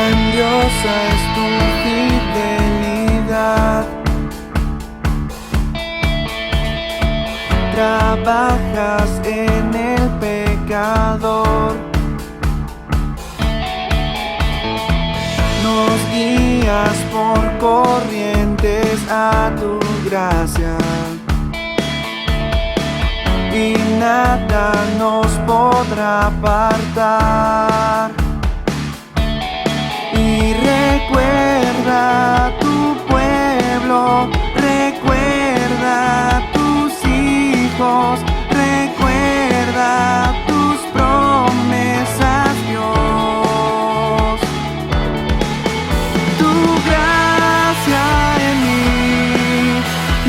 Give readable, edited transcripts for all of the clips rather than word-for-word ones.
Grandiosa es tu fidelidad. Trabajas en el pecador. Nos guías por corrientes a tu gracia. Y nada nos podrá apartar. Y recuerda tu pueblo, recuerda tus hijos, recuerda tus promesas, Dios. Tu gracia en mí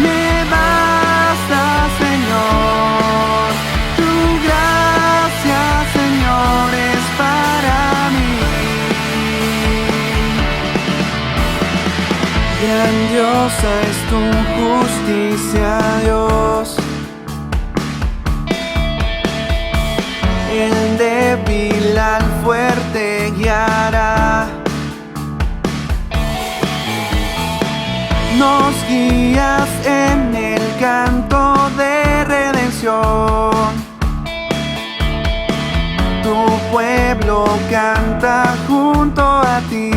me basta, Señor. Tu gracia, Señor, es para mí. Grandiosa es tu justicia, Dios. El débil al fuerte guiará. Nos guías en el canto de redención. Tu pueblo canta junto a ti.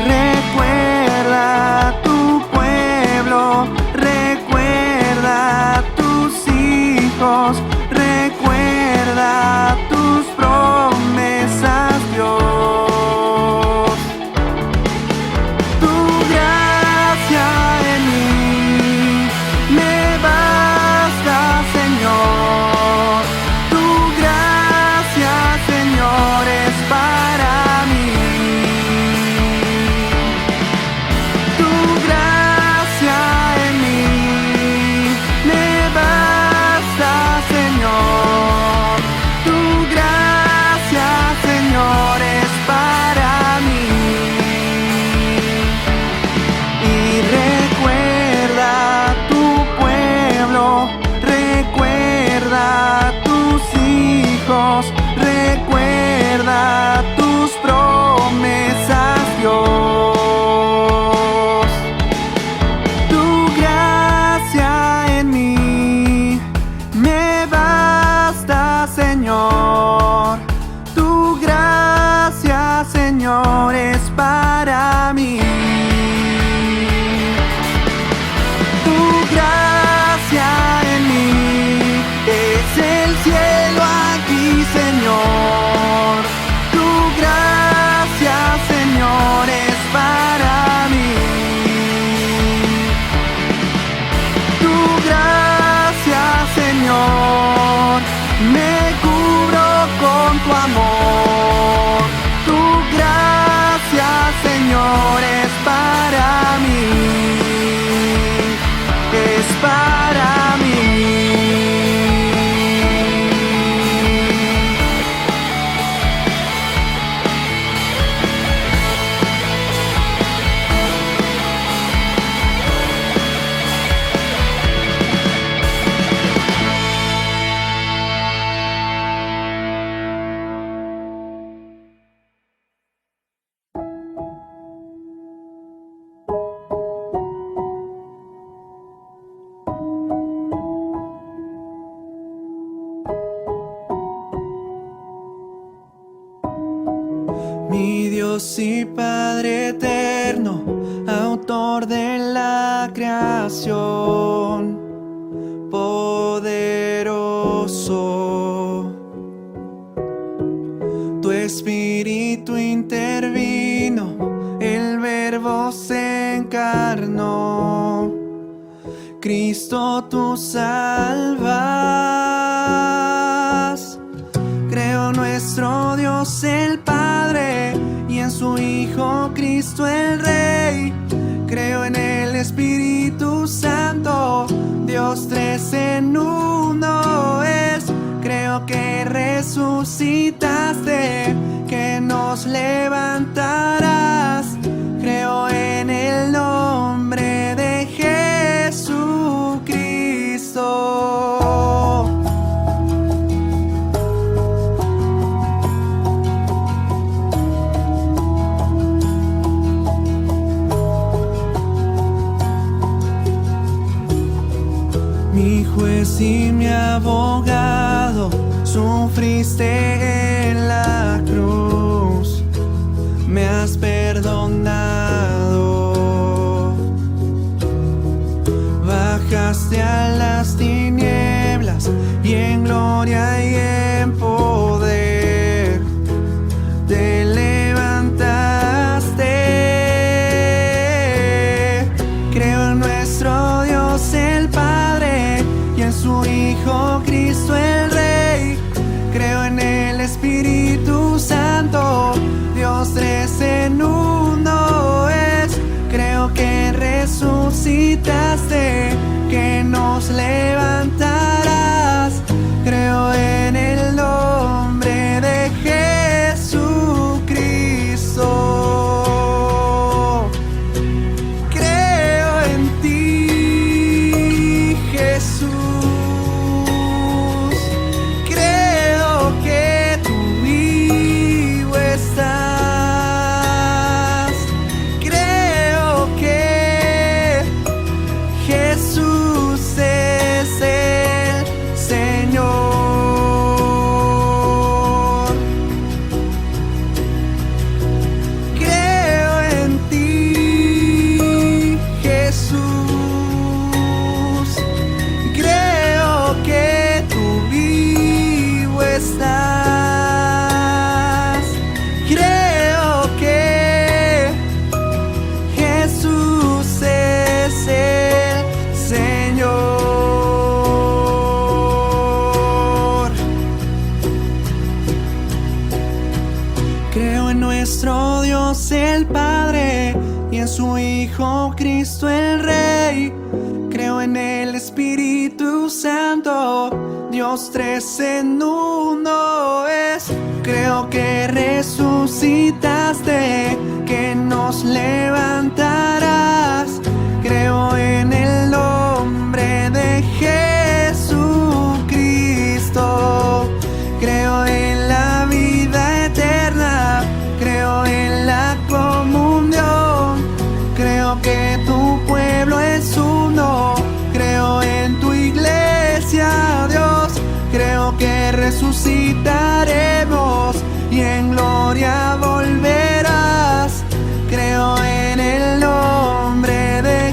Recuerda tu pueblo, recuerda tus hijos, recuerda tus promesas, Dios. Tu gracia en mí me basta, Señor. Tu gracia, Señor, es para mí. Recuerda tus promesas, Dios. Tu gracia en mí me basta, Señor. Tu gracia, Señor, es para mí. Tu gracia en mí es el cielo aquí, Señor. Tu gracia, Señor, es para mí. Tu gracia, Señor, me cubro con tu amor. Tu gracia, Señor, es para mí. Es para mí. Mi Dios y Padre eterno, autor de la creación, poderoso. Tu espíritu intervino, el Verbo se encarnó. Cristo, tú salvas. Creo nuestro Dios el Padre y en su Hijo Cristo el Rey. Creo en el Espíritu Santo, Dios tres en uno es. Creo que resucitaste, que nos levantarás. Creo en el nombre de Jesucristo. y mi abogado, sufriste en la cruz, me has perdonado. Bajaste a las tinieblas y en gloria y en poder te levantaste. Creo en nuestro Dios el Padre y en su Hijo Cristo el Rey. Creo en el Espíritu Santo, Dios tres en uno es. Creo que resucitaste, que nos levantarás. Creo en el nombre de Jesucristo. Creo en ti, Jesús. Creo que tú vivo estás. Creo que Jesús es el Señor. Creo en ti, Jesús. Creo que tú vivo estás. Creo que Jesús es el Señor. Creo en nuestro Dios el Padre y en su Hijo Cristo el Rey. Creo en el Espíritu Santo, Dios tres en uno es. Creo que resucitaste, que nos levantarás. Creo en el nombre de Jesucristo. Creo en la vida eterna. Creo en la comunión. Creo que tu pueblo es uno. Creo en tu iglesia, Dios. Creo que resucitaremos y en gloria volverás. Creo en el nombre de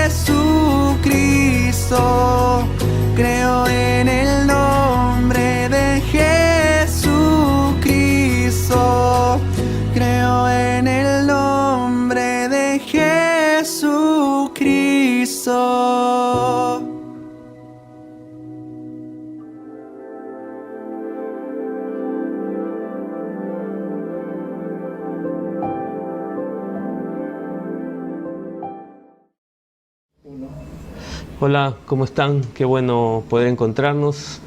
Jesucristo. Creo en el nombre de Jesucristo. Creo en el nombre de Jesucristo. Hola, ¿cómo están? Qué bueno poder encontrarnos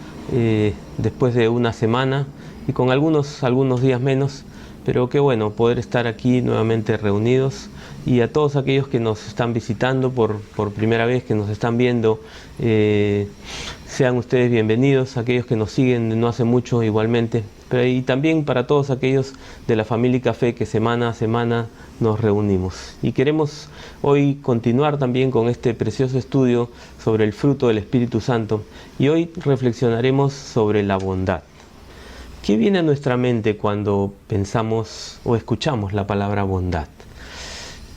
después de una semana y con algunos días menos, pero qué bueno poder estar aquí nuevamente reunidos. Y a todos aquellos que nos están visitando por primera vez, que nos están viendo, sean ustedes bienvenidos. Aquellos que nos siguen de no hace mucho igualmente, y también para todos aquellos de la familia Café que semana a semana nos reunimos. Y queremos hoy continuar también con este precioso estudio sobre el fruto del Espíritu Santo, y hoy reflexionaremos sobre la bondad. ¿Qué viene a nuestra mente cuando pensamos o escuchamos la palabra bondad?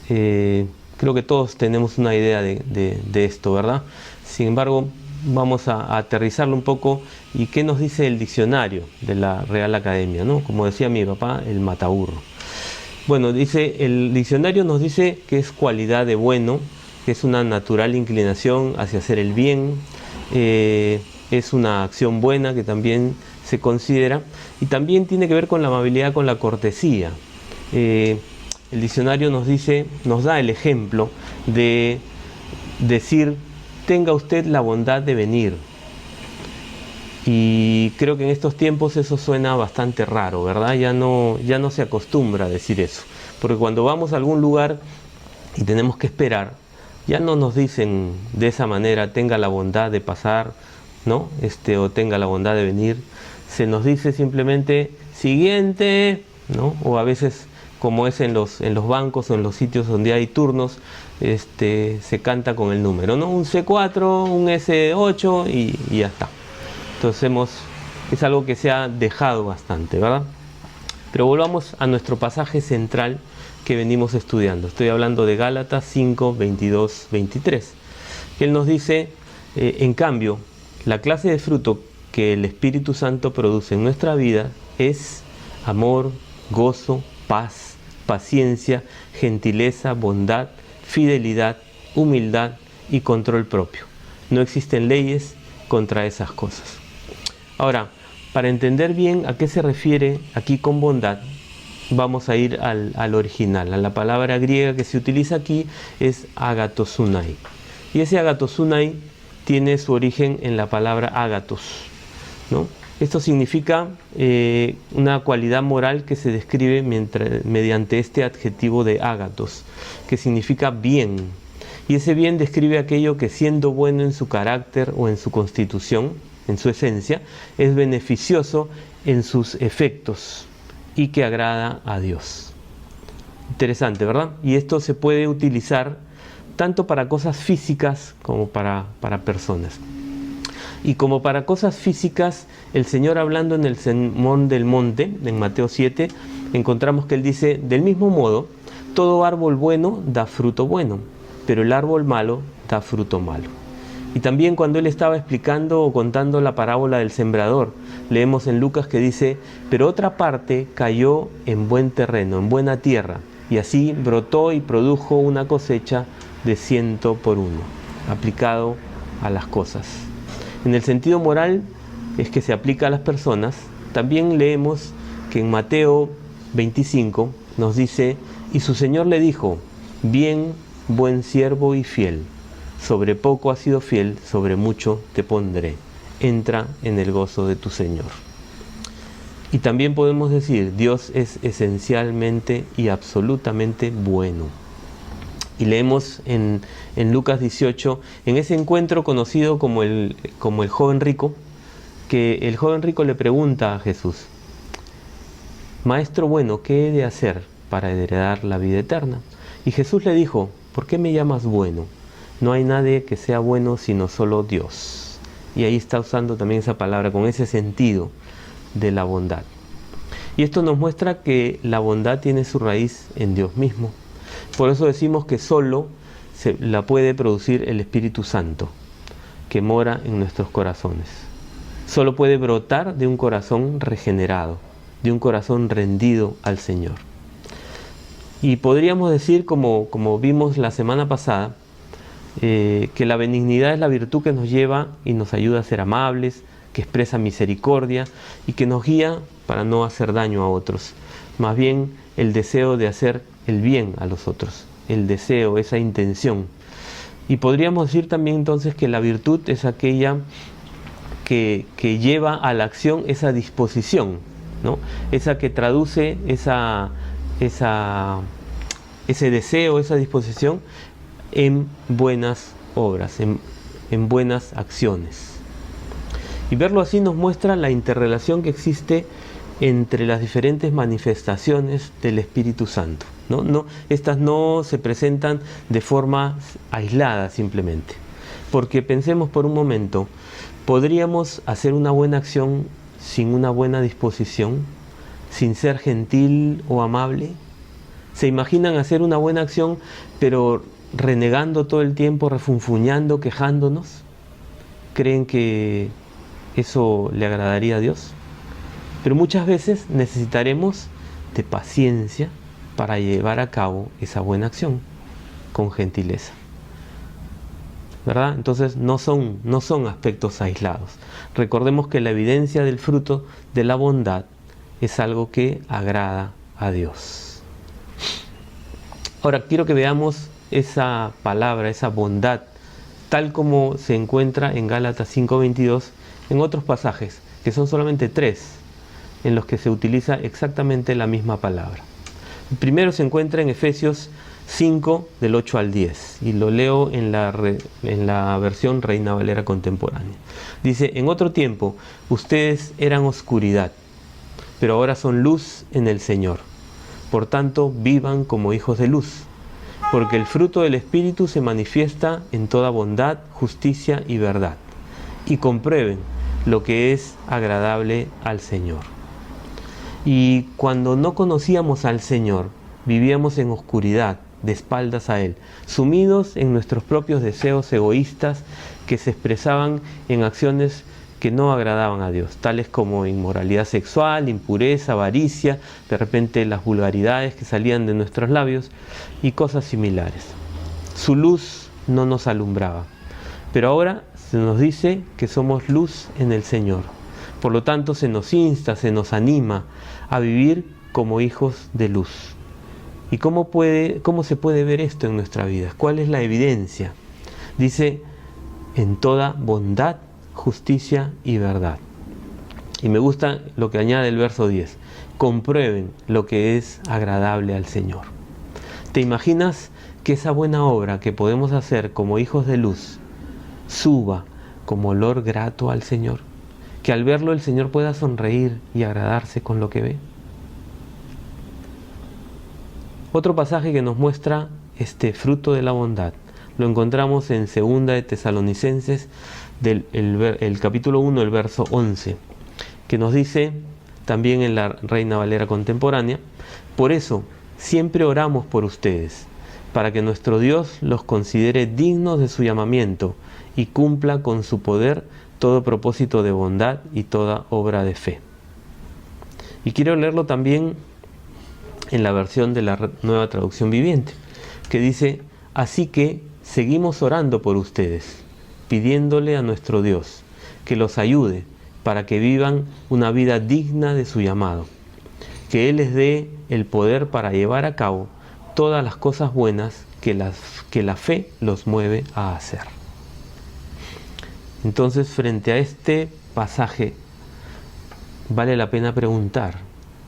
Creo que todos tenemos una idea de esto, ¿verdad? Sin embargo, vamos a aterrizarlo un poco. ¿Y qué nos dice el diccionario de la Real Academia, ¿no? Como decía mi papá, el mataburro. Bueno, el diccionario nos dice que es cualidad de bueno, que es una natural inclinación hacia hacer el bien, es una acción buena que también se considera, y también tiene que ver con la amabilidad, con la cortesía. El diccionario nos da el ejemplo de decir: tenga usted la bondad de venir. Y creo que en estos tiempos eso suena bastante raro, ¿verdad? Ya no se acostumbra a decir eso, porque cuando vamos a algún lugar y tenemos que esperar, ya no nos dicen de esa manera: tenga la bondad de pasar, ¿no? O tenga la bondad de venir. Se nos dice simplemente: siguiente, ¿no? O a veces como es en los bancos o en los sitios donde hay turnos, se canta con el número, ¿no? Un C4, un S8 y ya está. Entonces es algo que se ha dejado bastante, ¿verdad? Pero volvamos a nuestro pasaje central que venimos estudiando. Estoy hablando de Gálatas 5, 22, 23. Él nos dice, en cambio, la clase de fruto que el Espíritu Santo produce en nuestra vida es amor, gozo, paz, paciencia, gentileza, bondad, fidelidad, humildad y control propio. No existen leyes contra esas cosas. Ahora, para entender bien a qué se refiere aquí con bondad, vamos a ir al original. A la palabra griega que se utiliza aquí es agatosунai. Y ese agatosунai tiene su origen en la palabra agatos, ¿no? Esto significa una cualidad moral que se describe mediante este adjetivo de agatos, que significa bien. Y ese bien describe aquello que, siendo bueno en su carácter o en su constitución, en su esencia, es beneficioso en sus efectos y que agrada a Dios. Interesante, ¿verdad? Y esto se puede utilizar tanto para cosas físicas como para personas. Y como para cosas físicas, el Señor, hablando en el Sermón del Monte, en Mateo 7, encontramos que Él dice, del mismo modo, todo árbol bueno da fruto bueno, pero el árbol malo da fruto malo. Y también cuando Él estaba explicando o contando la parábola del sembrador, leemos en Lucas que dice, pero otra parte cayó en buen terreno, en buena tierra, y así brotó y produjo una cosecha de 100 por 1, aplicado a las cosas. En el sentido moral es que se aplica a las personas. También leemos que en Mateo 25 nos dice, y su Señor le dijo, bien, buen siervo y fiel, sobre poco has sido fiel, sobre mucho te pondré, entra en el gozo de tu Señor. Y también podemos decir, Dios es esencialmente y absolutamente bueno. Y leemos en Lucas 18, en ese encuentro conocido como el joven rico, que el joven rico le pregunta a Jesús, Maestro bueno, ¿qué he de hacer para heredar la vida eterna? Y Jesús le dijo, ¿por qué me llamas bueno? No hay nadie que sea bueno sino solo Dios. Y ahí está usando también esa palabra con ese sentido de la bondad. Y esto nos muestra que la bondad tiene su raíz en Dios mismo. Por eso decimos que solo la puede producir el Espíritu Santo, que mora en nuestros corazones. Solo puede brotar de un corazón regenerado, de un corazón rendido al Señor. Y podríamos decir, como vimos la semana pasada, que la benignidad es la virtud que nos lleva y nos ayuda a ser amables, que expresa misericordia y que nos guía para no hacer daño a otros. Más bien el deseo de hacer el bien a los otros, el deseo, esa intención. Y podríamos decir también entonces que la virtud es aquella que lleva a la acción esa disposición, ¿no? Esa que traduce ese deseo, esa disposición en buenas obras, en buenas acciones. Y verlo así nos muestra la interrelación que existe entre las diferentes manifestaciones del Espíritu Santo. Estas no se presentan de forma aislada simplemente. Porque pensemos por un momento, ¿podríamos hacer una buena acción sin una buena disposición? ¿Sin ser gentil o amable? ¿Se imaginan hacer una buena acción pero renegando todo el tiempo, refunfuñando, quejándonos? ¿Creen que eso le agradaría a Dios? Pero muchas veces necesitaremos de paciencia para llevar a cabo esa buena acción con gentileza, ¿verdad? Entonces no son aspectos aislados. Recordemos que la evidencia del fruto de la bondad es algo que agrada a Dios. Ahora quiero que veamos esa palabra, esa bondad, tal como se encuentra en Gálatas 5:22, en otros pasajes, que son solamente 3, en los que se utiliza exactamente la misma palabra. El primero se encuentra en Efesios 5, del 8 al 10, y lo leo en la versión Reina Valera contemporánea. Dice, en otro tiempo, ustedes eran oscuridad, pero ahora son luz en el Señor. Por tanto, vivan como hijos de luz, porque el fruto del Espíritu se manifiesta en toda bondad, justicia y verdad. Y comprueben lo que es agradable al Señor. Y cuando no conocíamos al Señor, vivíamos en oscuridad, de espaldas a Él, sumidos en nuestros propios deseos egoístas que se expresaban en acciones que no agradaban a Dios, tales como inmoralidad sexual, impureza, avaricia, de repente las vulgaridades que salían de nuestros labios y cosas similares. Su luz no nos alumbraba, pero ahora se nos dice que somos luz en el Señor. Por lo tanto, se nos insta, se nos anima a vivir como hijos de luz. ¿Y cómo se puede ver esto en nuestra vida? ¿Cuál es la evidencia? Dice, en toda bondad, justicia y verdad. Y me gusta lo que añade el verso 10. Comprueben lo que es agradable al Señor. ¿Te imaginas que esa buena obra que podemos hacer como hijos de luz suba como olor grato al Señor? Que al verlo el Señor pueda sonreír y agradarse con lo que ve. Otro pasaje que nos muestra este fruto de la bondad lo encontramos en 2 de Tesalonicenses, el capítulo 1, el verso 11, que nos dice, también en la Reina Valera contemporánea, por eso siempre oramos por ustedes, para que nuestro Dios los considere dignos de su llamamiento y cumpla con su poder todo propósito de bondad y toda obra de fe. Y quiero leerlo también en la versión de la Nueva Traducción Viviente, que dice, así que seguimos orando por ustedes, pidiéndole a nuestro Dios que los ayude para que vivan una vida digna de su llamado, que Él les dé el poder para llevar a cabo todas las cosas buenas que la fe los mueve a hacer. Entonces, frente a este pasaje, vale la pena preguntar,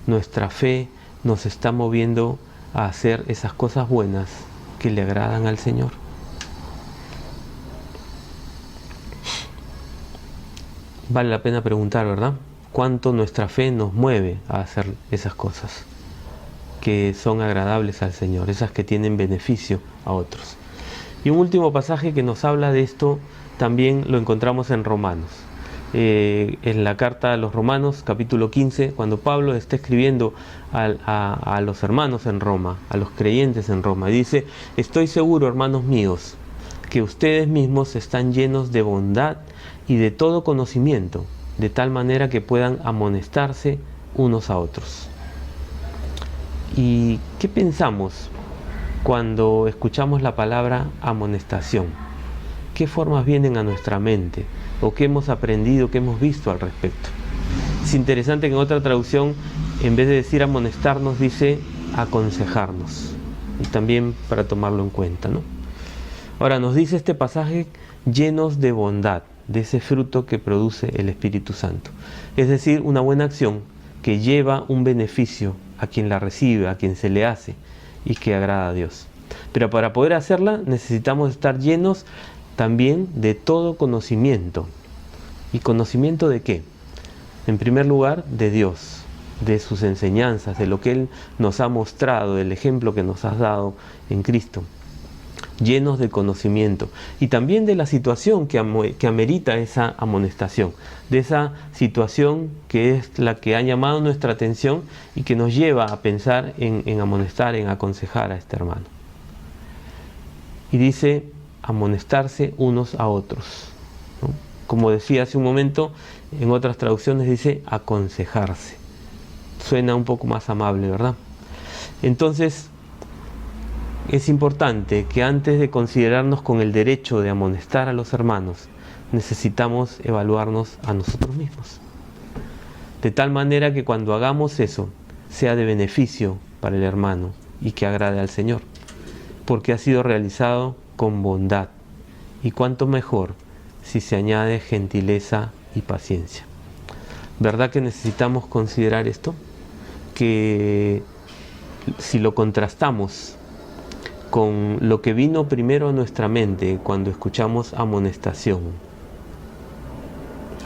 ¿nuestra fe nos está moviendo a hacer esas cosas buenas que le agradan al Señor? Vale la pena preguntar, ¿verdad? ¿Cuánto nuestra fe nos mueve a hacer esas cosas que son agradables al Señor, esas que tienen beneficio a otros? Y un último pasaje que nos habla de esto también lo encontramos en Romanos. En la carta a los Romanos, capítulo 15, cuando Pablo está escribiendo a los hermanos en Roma, a los creyentes en Roma, dice, estoy seguro, hermanos míos, que ustedes mismos están llenos de bondad y de todo conocimiento, de tal manera que puedan amonestarse unos a otros. ¿Y qué pensamos cuando escuchamos la palabra amonestación? ¿Qué formas vienen a nuestra mente? ¿O qué hemos aprendido, qué hemos visto al respecto? Es interesante que en otra traducción, en vez de decir amonestarnos, dice aconsejarnos. Y también para tomarlo en cuenta, ¿no? Ahora nos dice este pasaje llenos de bondad, de ese fruto que produce el Espíritu Santo. Es decir, una buena acción que lleva un beneficio a quien la recibe, a quien se le hace y que agrada a Dios. Pero para poder hacerla necesitamos estar llenos también de todo conocimiento. ¿Y conocimiento de qué? En primer lugar, de Dios, de sus enseñanzas, de lo que Él nos ha mostrado, del ejemplo que nos has dado en Cristo. Llenos de conocimiento. Y también de la situación que amerita esa amonestación. De esa situación que es la que ha llamado nuestra atención y que nos lleva a pensar en amonestar, en aconsejar a este hermano. Y dice, amonestarse unos a otros, ¿no? Como decía hace un momento, en otras traducciones dice aconsejarse. Suena un poco más amable, ¿verdad? Entonces, es importante que antes de considerarnos con el derecho de amonestar a los hermanos, necesitamos evaluarnos a nosotros mismos. De tal manera que cuando hagamos eso, sea de beneficio para el hermano y que agrade al Señor, porque ha sido realizado con bondad, y cuánto mejor si se añade gentileza y paciencia. ¿Verdad que necesitamos considerar esto? Que si lo contrastamos con lo que vino primero a nuestra mente cuando escuchamos amonestación,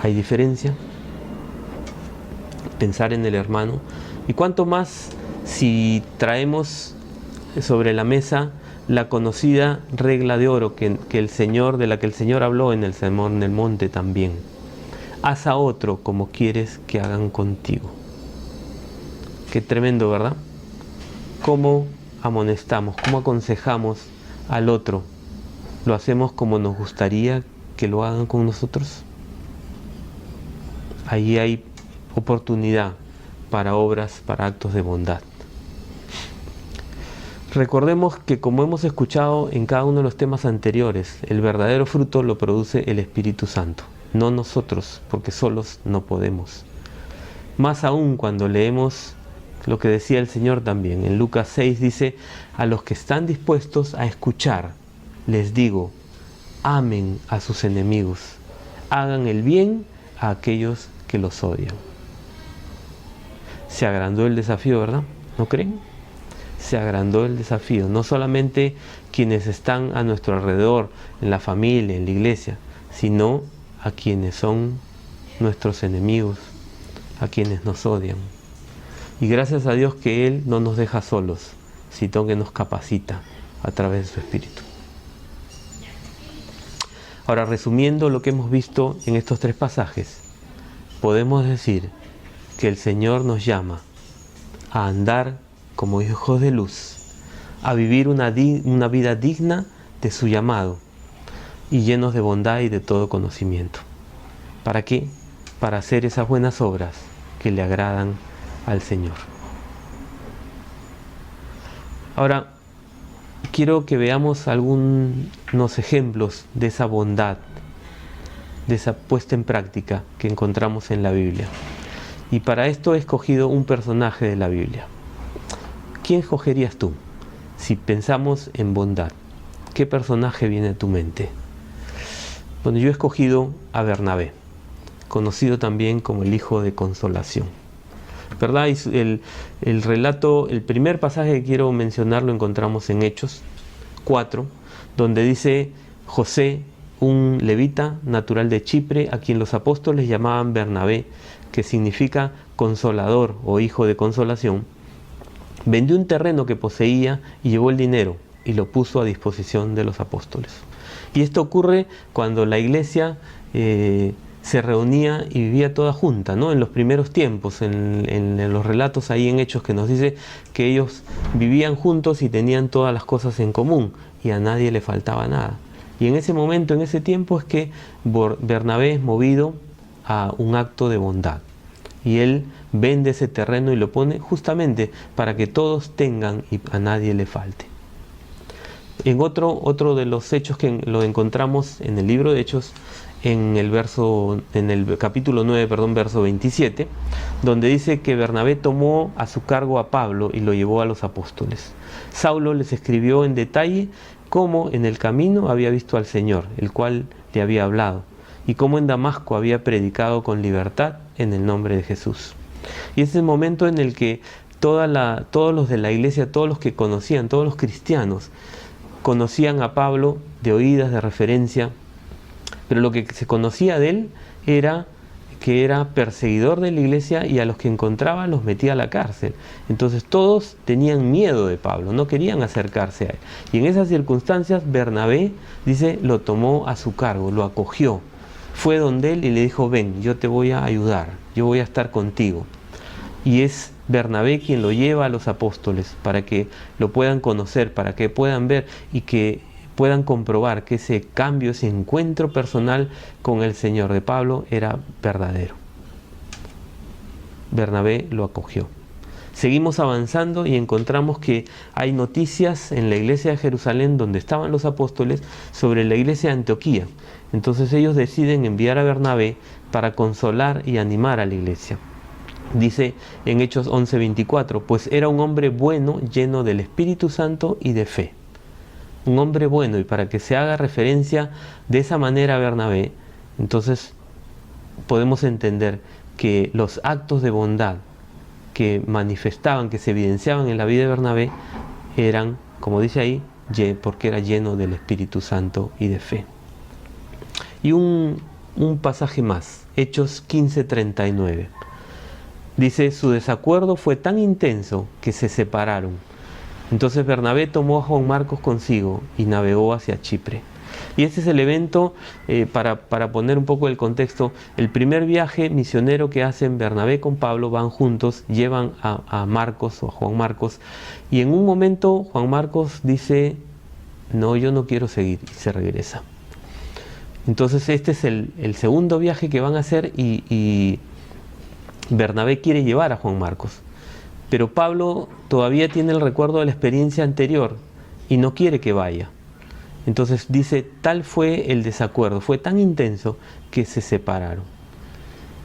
¿hay diferencia? Pensar en el hermano, y cuánto más si traemos sobre la mesa la conocida regla de oro de la que el Señor habló en el Sermón del Monte también. Haz a otro como quieres que hagan contigo. Qué tremendo, ¿verdad? ¿Cómo amonestamos, cómo aconsejamos al otro? ¿Lo hacemos como nos gustaría que lo hagan con nosotros? Ahí hay oportunidad para obras, para actos de bondad. Recordemos que, como hemos escuchado en cada uno de los temas anteriores, el verdadero fruto lo produce el Espíritu Santo, no nosotros, porque solos no podemos. Más aún cuando leemos lo que decía el Señor también. En Lucas 6 dice: a los que están dispuestos a escuchar, les digo, amen a sus enemigos, hagan el bien a aquellos que los odian. Se agrandó el desafío, ¿verdad? ¿No creen? Se agrandó el desafío, no solamente quienes están a nuestro alrededor, en la familia, en la iglesia, sino a quienes son nuestros enemigos, a quienes nos odian. Y gracias a Dios que Él no nos deja solos, sino que nos capacita a través de su Espíritu. Ahora, resumiendo lo que hemos visto en estos 3 pasajes, podemos decir que el Señor nos llama a andar como hijos de luz, a vivir una vida digna de su llamado y llenos de bondad y de todo conocimiento. ¿Para qué? Para hacer esas buenas obras que le agradan al Señor. Ahora, quiero que veamos algunos ejemplos de esa bondad, de esa puesta en práctica que encontramos en la Biblia. Y para esto he escogido un personaje de la Biblia. ¿Quién escogerías tú si pensamos en bondad? ¿Qué personaje viene a tu mente? Bueno, yo he escogido a Bernabé, conocido también como el hijo de consolación, ¿verdad? El relato, el primer pasaje que quiero mencionar lo encontramos en Hechos 4, donde dice: José, un levita natural de Chipre, a quien los apóstoles llamaban Bernabé, que significa consolador o hijo de consolación, vendió un terreno que poseía y llevó el dinero y lo puso a disposición de los apóstoles. Y esto ocurre cuando la iglesia se reunía y vivía toda junta, ¿no? En los primeros tiempos, en los relatos ahí en Hechos, que nos dice que ellos vivían juntos y tenían todas las cosas en común y a nadie le faltaba nada. Y en ese momento, en ese tiempo, es que Bernabé es movido a un acto de bondad. Y él vende ese terreno y lo pone justamente para que todos tengan y a nadie le falte. En otro de los hechos que lo encontramos en el libro de Hechos, en el capítulo 9, verso 27, donde dice que Bernabé tomó a su cargo a Pablo y lo llevó a los apóstoles. Saulo les escribió en detalle cómo en el camino había visto al Señor, el cual le había hablado, y cómo en Damasco había predicado con libertad en el nombre de Jesús. Y ese es el momento en el que todos los de la iglesia, todos los que conocían, todos los cristianos, conocían a Pablo de oídas, de referencia, pero lo que se conocía de él era que era perseguidor de la iglesia y a los que encontraba los metía a la cárcel. Entonces todos tenían miedo de Pablo, no querían acercarse a él. Y en esas circunstancias Bernabé, dice, lo tomó a su cargo, lo acogió. Fue donde él y le dijo: ven, yo te voy a ayudar, yo voy a estar contigo. Y es Bernabé quien lo lleva a los apóstoles para que lo puedan conocer, para que puedan ver y que puedan comprobar que ese cambio, ese encuentro personal con el Señor de Pablo era verdadero. Bernabé lo acogió. Seguimos avanzando y encontramos que hay noticias en la iglesia de Jerusalén, donde estaban los apóstoles, sobre la iglesia de Antioquía. Entonces ellos deciden enviar a Bernabé para consolar y animar a la iglesia. Dice en Hechos 11:24, pues era un hombre bueno, lleno del Espíritu Santo y de fe. Un hombre bueno, y para que se haga referencia de esa manera a Bernabé, entonces podemos entender que los actos de bondad que manifestaban, que se evidenciaban en la vida de Bernabé, eran, como dice ahí, porque era lleno del Espíritu Santo y de fe. Y un pasaje más, Hechos 15:39. Dice, su desacuerdo fue tan intenso que se separaron. Entonces Bernabé tomó a Juan Marcos consigo y navegó hacia Chipre. Y este es el evento, para poner un poco el contexto, el primer viaje misionero que hacen Bernabé con Pablo, van juntos, llevan a Marcos o a Juan Marcos, y en un momento Juan Marcos dice, no, yo no quiero seguir, y se regresa. Entonces este es el segundo viaje que van a hacer, y Bernabé quiere llevar a Juan Marcos, pero Pablo todavía tiene el recuerdo de la experiencia anterior y no quiere que vaya. Entonces dice, tal fue el desacuerdo, fue tan intenso que se separaron.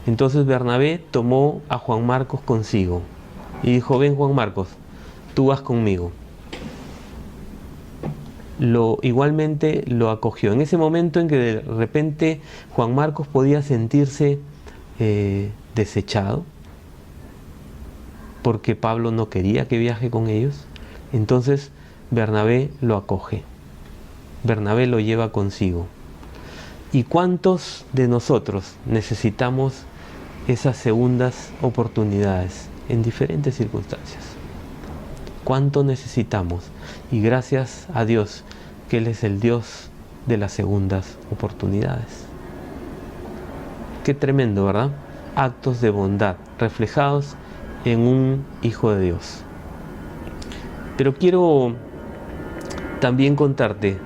Entonces Bernabé tomó a Juan Marcos consigo y dijo, ven Juan Marcos, tú vas conmigo. Igualmente lo acogió. En ese momento en que de repente Juan Marcos podía sentirse desechado, porque Pablo no quería que viaje con ellos, entonces Bernabé lo acoge. Bernabé lo lleva consigo. ¿Y cuántos de nosotros necesitamos esas segundas oportunidades en diferentes circunstancias? ¿Cuánto necesitamos? Y gracias a Dios que Él es el Dios de las segundas oportunidades. Qué tremendo, ¿verdad? Actos de bondad reflejados en un Hijo de Dios. Pero quiero también contarte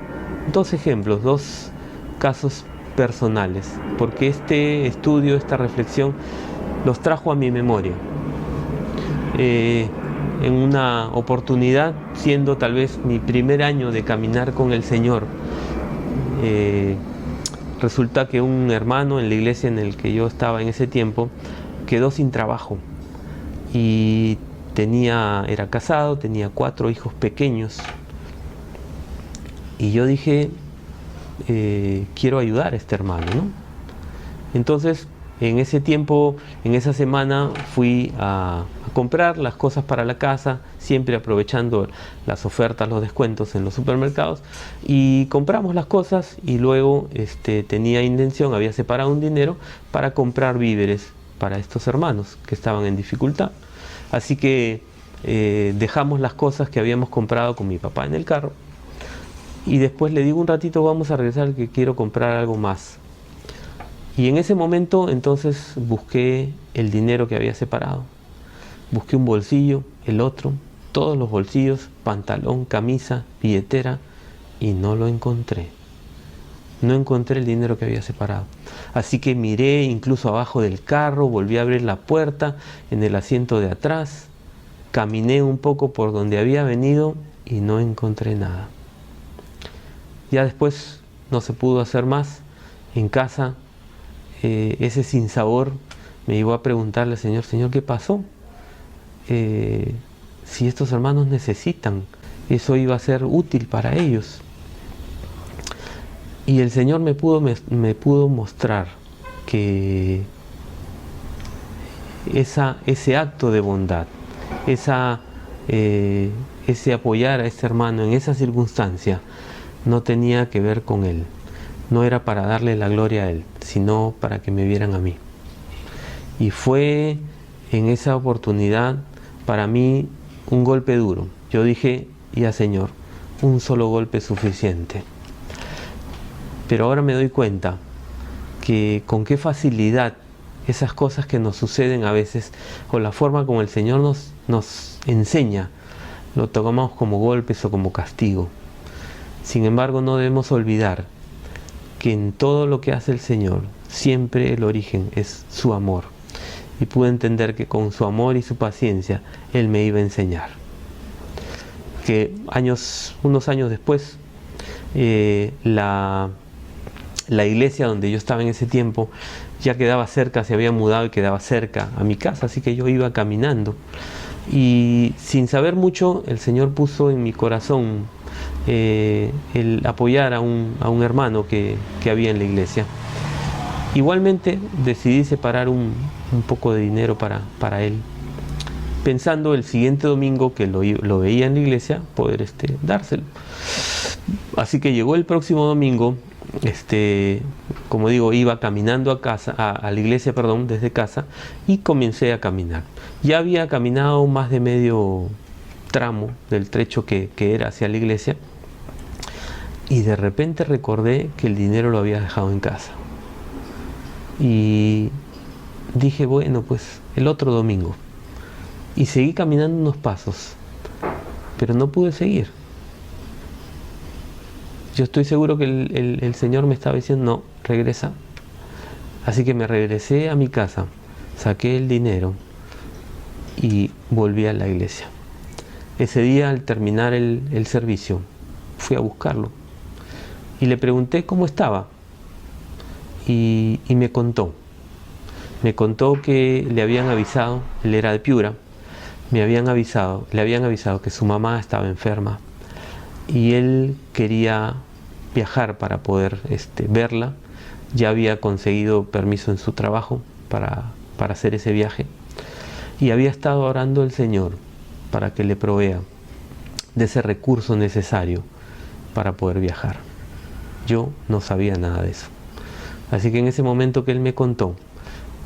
dos ejemplos, dos casos personales, porque este estudio, esta reflexión, los trajo a mi memoria. En una oportunidad, siendo tal vez mi primer año de caminar con el Señor, resulta que un hermano en la iglesia en el que yo estaba en ese tiempo quedó sin trabajo y era casado, tenía 4 hijos pequeños. Y yo dije, quiero ayudar a este hermano, ¿no? Entonces, en ese tiempo, en esa semana, fui a comprar las cosas para la casa, siempre aprovechando las ofertas, los descuentos en los supermercados, y compramos las cosas y luego tenía intención, había separado un dinero para comprar víveres para estos hermanos que estaban en dificultad. Así que dejamos las cosas que habíamos comprado con mi papá en el carro. Y después le digo, un ratito vamos a regresar que quiero comprar algo más. Y en ese momento entonces busqué el dinero que había separado. Busqué un bolsillo, el otro, todos los bolsillos, pantalón, camisa, billetera, y no lo encontré. No encontré el dinero que había separado. Así que miré incluso abajo del carro, volví a abrir la puerta, en el asiento de atrás, caminé un poco por donde había venido y no encontré nada. Ya después no se pudo hacer más. En casa, ese sinsabor me llevó a preguntarle al Señor, Señor, ¿qué pasó? Si estos hermanos necesitan, eso iba a ser útil para ellos. Y el Señor me pudo mostrar que ese acto de bondad, ese apoyar a este hermano en esa circunstancia, no tenía que ver con él, no era para darle la gloria a él, sino para que me vieran a mí. Y fue en esa oportunidad para mí un golpe duro. Yo dije, ya Señor, un solo golpe es suficiente. Pero ahora me doy cuenta que con qué facilidad esas cosas que nos suceden a veces, o la forma como el Señor nos enseña, lo tomamos como golpes o como castigo. Sin embargo, no debemos olvidar que en todo lo que hace el Señor, siempre el origen es su amor. Y pude entender que con su amor y su paciencia, Él me iba a enseñar. Que unos años después, la iglesia donde yo estaba en ese tiempo, ya quedaba cerca, se había mudado y quedaba cerca a mi casa, así que yo iba caminando. Y sin saber mucho, el Señor puso en mi corazón el apoyar a un hermano que había en la iglesia. Igualmente decidí separar un poco de dinero para él, pensando el siguiente domingo que lo veía en la iglesia, poder dárselo. Así que llegó el próximo domingo, como digo, iba caminando a casa, a la iglesia, perdón, desde casa, y comencé a caminar. Ya había caminado más de medio tramo del trecho que era hacia la iglesia, y de repente recordé que el dinero lo había dejado en casa. Y dije, bueno, pues el otro domingo. Y seguí caminando unos pasos, pero no pude seguir. Yo estoy seguro que el Señor me estaba diciendo, no, regresa. Así que me regresé a mi casa, saqué el dinero y volví a la iglesia. Ese día, al terminar el servicio, fui a buscarlo y le pregunté cómo estaba. Y me contó que le habían avisado, él era de Piura, le habían avisado que su mamá estaba enferma y él quería viajar para poder verla. Ya había conseguido permiso en su trabajo para hacer ese viaje y había estado orando al Señor para que le provea de ese recurso necesario para poder viajar. Yo no sabía nada de eso. Así que en ese momento que él me contó,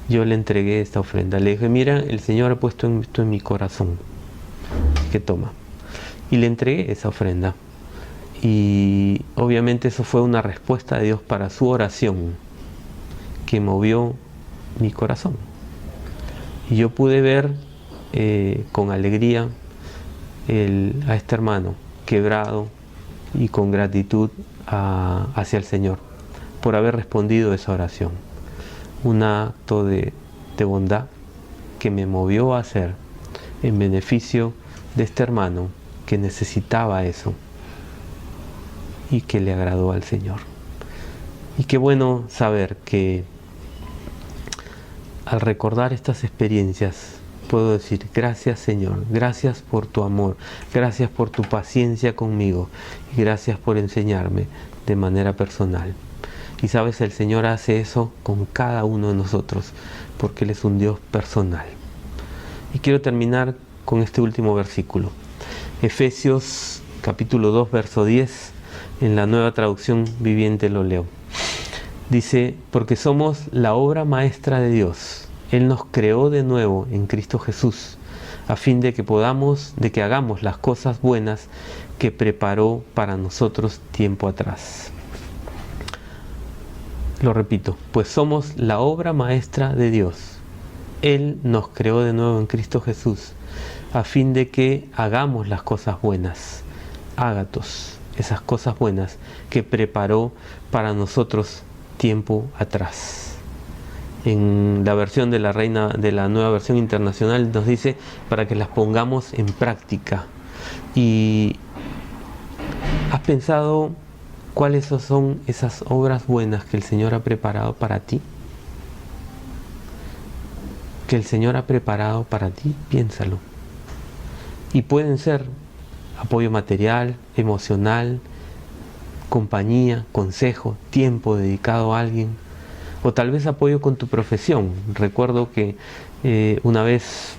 yo le entregué esta ofrenda. Le dije, mira, el Señor ha puesto esto en mi corazón. Así que toma. Y le entregué esa ofrenda. Y obviamente eso fue una respuesta de Dios para su oración, que movió mi corazón. Y yo pude ver con alegría a este hermano quebrado y con gratitud hacia el Señor por haber respondido esa oración. Un acto de bondad que me movió a hacer en beneficio de este hermano que necesitaba eso y que le agradó al Señor. Y qué bueno saber que al recordar estas experiencias puedo decir, gracias Señor, gracias por tu amor, gracias por tu paciencia conmigo y gracias por enseñarme de manera personal. Y sabes, el Señor hace eso con cada uno de nosotros, porque Él es un Dios personal. Y quiero terminar con este último versículo. Efesios capítulo 2, verso 10, en la Nueva Traducción Viviente lo leo. Dice, porque somos la obra maestra de Dios. Él nos creó de nuevo en Cristo Jesús, a fin de que hagamos las cosas buenas que preparó para nosotros tiempo atrás. Lo repito, pues somos la obra maestra de Dios. Él nos creó de nuevo en Cristo Jesús, a fin de que hagamos las cosas buenas, ágatos, esas cosas buenas que preparó para nosotros tiempo atrás. En la versión de la Nueva Versión Internacional nos dice para que las pongamos en práctica. ¿Y has pensado cuáles son esas obras buenas que el Señor ha preparado para ti? Que el Señor ha preparado para ti, piénsalo. Y pueden ser apoyo material, emocional, compañía, consejo, tiempo dedicado a alguien, o tal vez apoyo con tu profesión. Recuerdo que una vez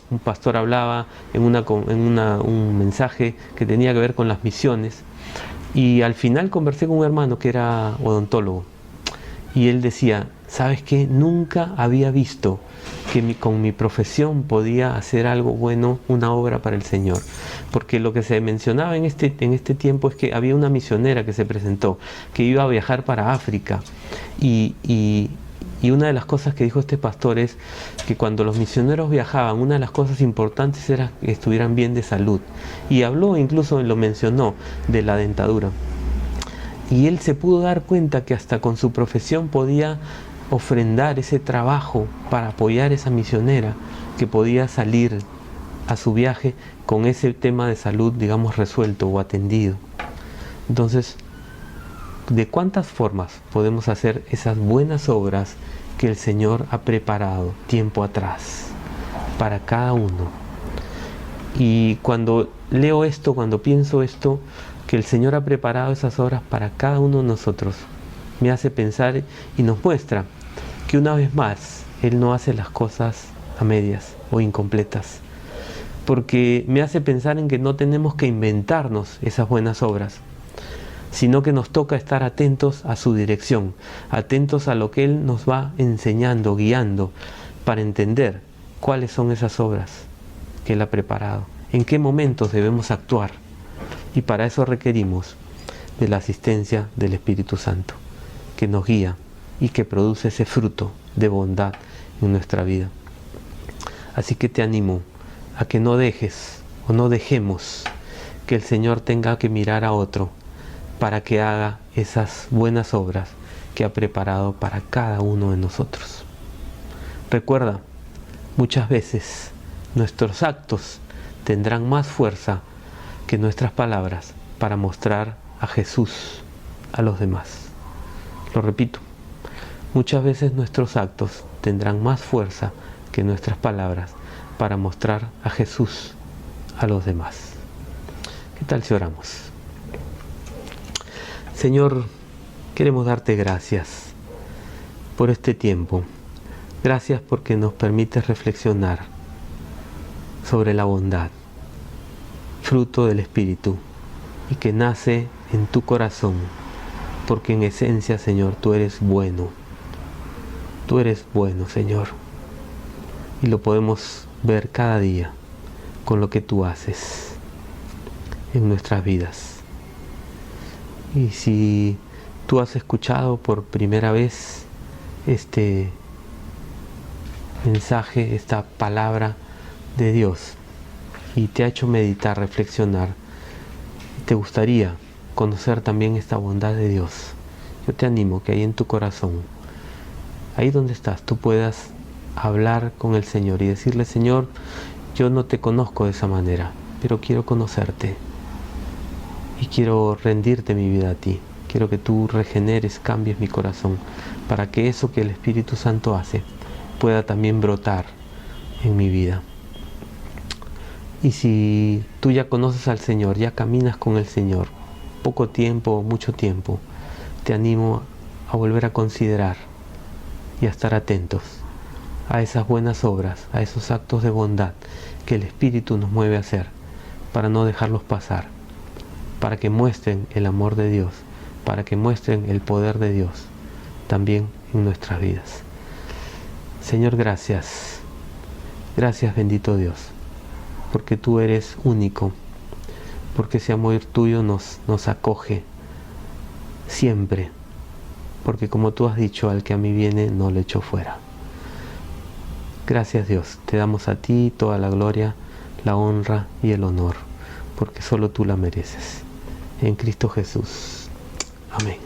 un pastor hablaba en un mensaje que tenía que ver con las misiones, y al final conversé con un hermano que era odontólogo, y él decía, ¿sabes qué? Nunca había visto que con mi profesión podía hacer algo bueno, una obra para el Señor. Porque lo que se mencionaba en este tiempo es que había una misionera que se presentó, que iba a viajar para África. Y una de las cosas que dijo este pastor es que cuando los misioneros viajaban, una de las cosas importantes era que estuvieran bien de salud. Y habló, incluso lo mencionó, de la dentadura. Y él se pudo dar cuenta que hasta con su profesión podía ofrendar ese trabajo para apoyar a esa misionera que podía salir a su viaje con ese tema de salud, digamos, resuelto o atendido. Entonces, ¿de cuántas formas podemos hacer esas buenas obras que el Señor ha preparado tiempo atrás para cada uno? Y cuando leo esto, cuando pienso esto, que el Señor ha preparado esas obras para cada uno de nosotros, me hace pensar y nos muestra que una vez más Él no hace las cosas a medias o incompletas, porque me hace pensar en que no tenemos que inventarnos esas buenas obras, sino que nos toca estar atentos a su dirección, atentos a lo que Él nos va enseñando, guiando, para entender cuáles son esas obras que Él ha preparado, en qué momentos debemos actuar. Y para eso requerimos de la asistencia del Espíritu Santo, que nos guía y que produce ese fruto de bondad en nuestra vida. Así que te animo a que no dejes o no dejemos que el Señor tenga que mirar a otro para que haga esas buenas obras que ha preparado para cada uno de nosotros. Recuerda, muchas veces nuestros actos tendrán más fuerza que nuestras palabras para mostrar a Jesús a los demás. Lo repito, muchas veces nuestros actos tendrán más fuerza que nuestras palabras para mostrar a Jesús a los demás. ¿Qué tal si oramos? Señor, queremos darte gracias por este tiempo. Gracias porque nos permites reflexionar sobre la bondad, fruto del Espíritu, y que nace en tu corazón, porque en esencia, Señor, tú eres bueno. Tú eres bueno, Señor, y lo podemos ver cada día con lo que tú haces en nuestras vidas. Y si tú has escuchado por primera vez este mensaje, esta palabra de Dios, y te ha hecho meditar, reflexionar, te gustaría conocer también esta bondad de Dios, yo te animo que ahí en tu corazón, ahí donde estás, tú puedas hablar con el Señor y decirle: Señor, yo no te conozco de esa manera, pero quiero conocerte y quiero rendirte mi vida a ti. Quiero que tú regeneres, cambies mi corazón, para que eso que el Espíritu Santo hace pueda también brotar en mi vida. Y si tú ya conoces al Señor, ya caminas con el Señor, poco tiempo, mucho tiempo, te animo a volver a considerar y a estar atentos a esas buenas obras, a esos actos de bondad que el Espíritu nos mueve a hacer, para no dejarlos pasar, para que muestren el amor de Dios, para que muestren el poder de Dios también en nuestras vidas. Señor, gracias. Gracias, bendito Dios, porque tú eres único, porque ese amor tuyo nos acoge siempre, porque como tú has dicho, al que a mí viene no le echo fuera. Gracias, Dios, te damos a ti toda la gloria, la honra y el honor, porque solo tú la mereces. En Cristo Jesús. Amén.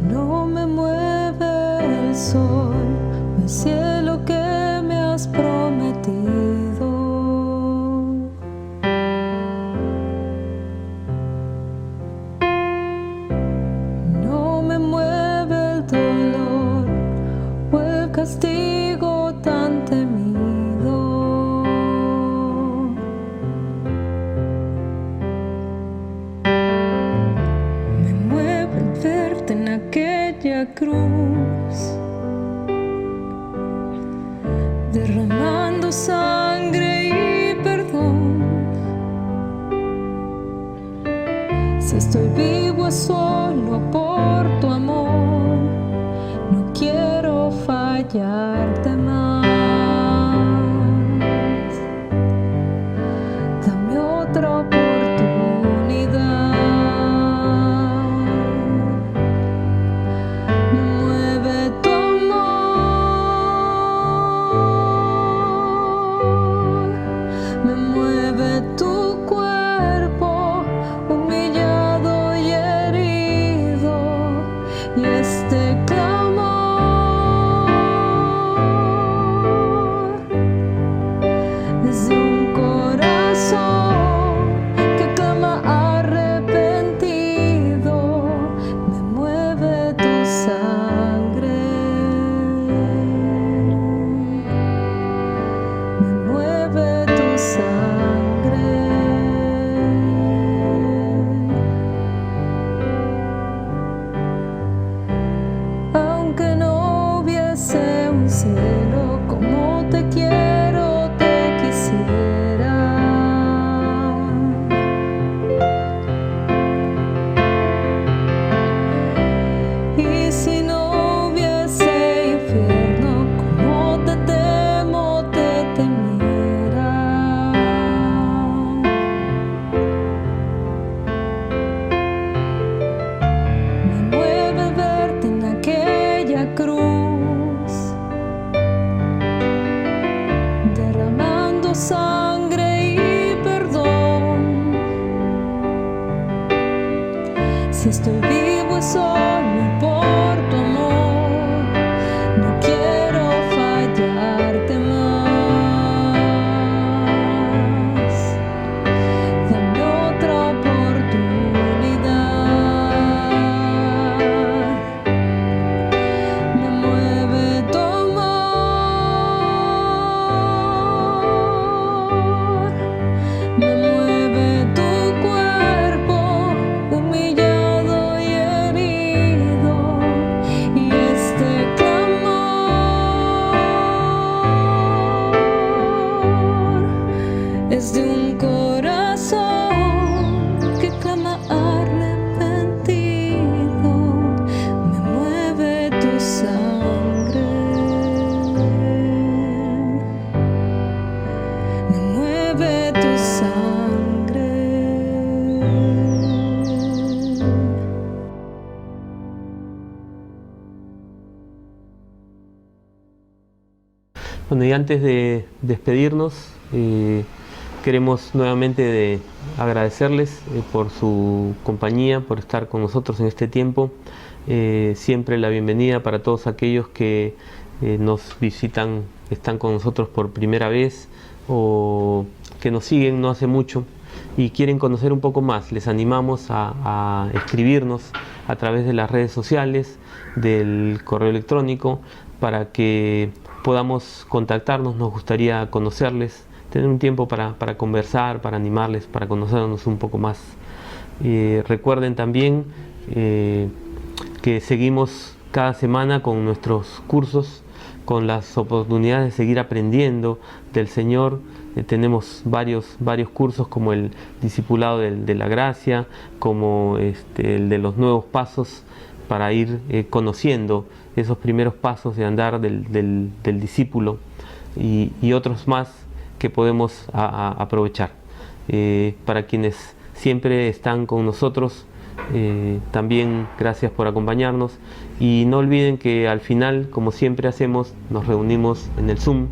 No me mueve el sol, el cielo que me has prometido. No me mueve el dolor o el castigo tan temido. Me mueve el verte en aquella cruz, derramando sangre y perdón. Si estoy vivo es solo por tu amor, no quiero fallarte más. Dame otra oportunidad. Me mueve tu amor, me mueve tu cuerpo humillado y herido, y este clamor desde un corazón que clama arrepentido. Me mueve tu sangre, me mueve tu sangre. tu sangre y perdón. Si estoy vivo es solo por tu amor, no quiero fallarte más. Dame otra oportunidad. Me mueve tu amor, me mueve tu cuerpo humillado y herido, y este clamor es de un corazón que clama arrepentido. Me mueve tu sangre, me mueve tu sangre. Bueno, y antes de despedirnos, queremos nuevamente agradecerles por su compañía, por estar con nosotros en este tiempo. Siempre la bienvenida para todos aquellos que nos visitan, están con nosotros por primera vez o que nos siguen no hace mucho y quieren conocer un poco más. Les animamos a escribirnos a través de las redes sociales, del correo electrónico, para que podamos contactarnos. Nos gustaría conocerles, tener un tiempo para conversar, para animarles, para conocernos un poco más. Recuerden también que seguimos cada semana con nuestros cursos, con las oportunidades de seguir aprendiendo del Señor. Tenemos varios cursos, como el discipulado de la gracia, como el de los nuevos pasos, para ir conociendo esos primeros pasos de andar del discípulo, y otros más que podemos aprovechar. Para quienes siempre están con nosotros, también gracias por acompañarnos, y no olviden que al final, como siempre hacemos, nos reunimos en el Zoom,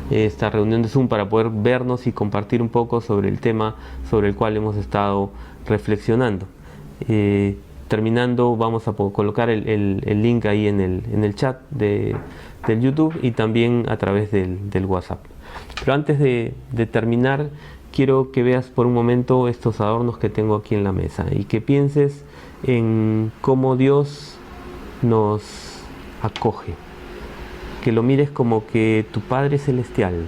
esta reunión de Zoom, para poder vernos y compartir un poco sobre el tema sobre el cual hemos estado reflexionando. Terminando, vamos a colocar el link ahí en el chat del YouTube, y también a través del WhatsApp. Pero antes de terminar, quiero que veas por un momento estos adornos que tengo aquí en la mesa, y que pienses en cómo Dios nos acoge, que lo mires como que tu Padre Celestial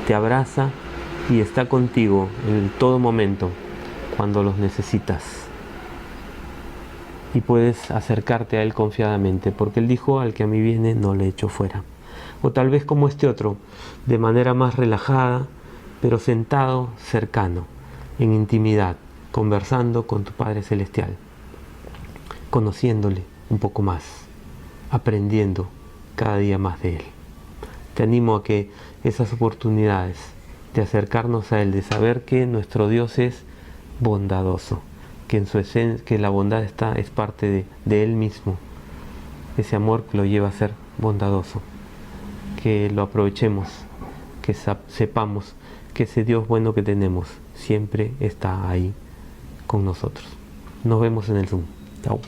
te abraza y está contigo en todo momento cuando los necesitas, y puedes acercarte a Él confiadamente, porque Él dijo: al que a mí viene no le echo fuera. O tal vez como este otro, de manera más relajada, pero sentado, cercano, en intimidad, conversando con tu Padre Celestial, conociéndole un poco más, aprendiendo cada día más de Él. Te animo a que esas oportunidades de acercarnos a Él, de saber que nuestro Dios es bondadoso, que en su esencia, que la bondad es parte de Él mismo, ese amor que lo lleva a ser bondadoso, que lo aprovechemos, que sepamos que ese Dios bueno que tenemos siempre está ahí con nosotros. Nos vemos en el Zoom. Chao.